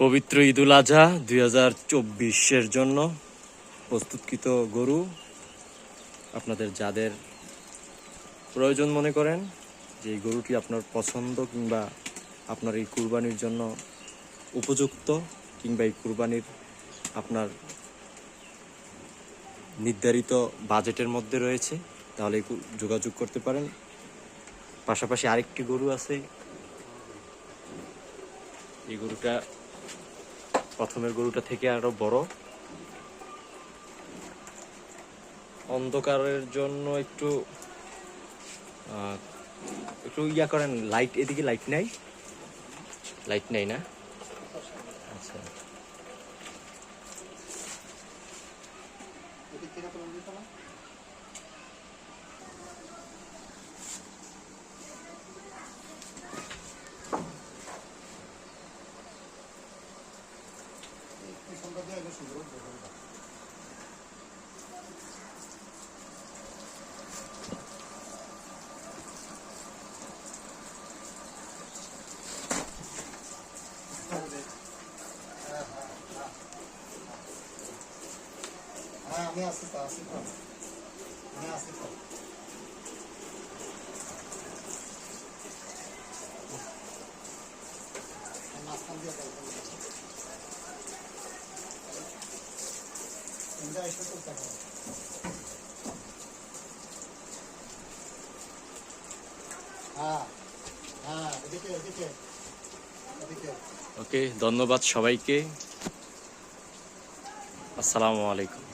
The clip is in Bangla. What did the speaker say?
পবিত্র ঈদুল আজহা 2024-এর জন্য প্রস্তুতকৃত গরু আপনাদের যাদের প্রয়োজন মনে করেন যে এই গরুটি আপনার পছন্দ কিংবা আপনার এই কুরবানির জন্য উপযুক্ত কিংবা এই কুরবানির আপনার নির্ধারিত বাজেটের মধ্যে রয়েছে, তাহলে যোগাযোগ করতে পারেন। পাশাপাশি আরেকটি গরু আছে, এই গরুটা প্রথমের গরুটা থেকে আরো বড়। অন্ধকারের জন্য একটু ইয়া করেন, লাইট এদিকে লাইট নাই না? আচ্ছা, আমি আসি তো আমি আসি তো মাঝখান দিয়ে এসে করতে হবে। হ্যাঁ হ্যাঁ, এদিকে এদিকে এদিকে। ওকে, ধন্যবাদ সবাইকে। আসসালামু আলাইকুম।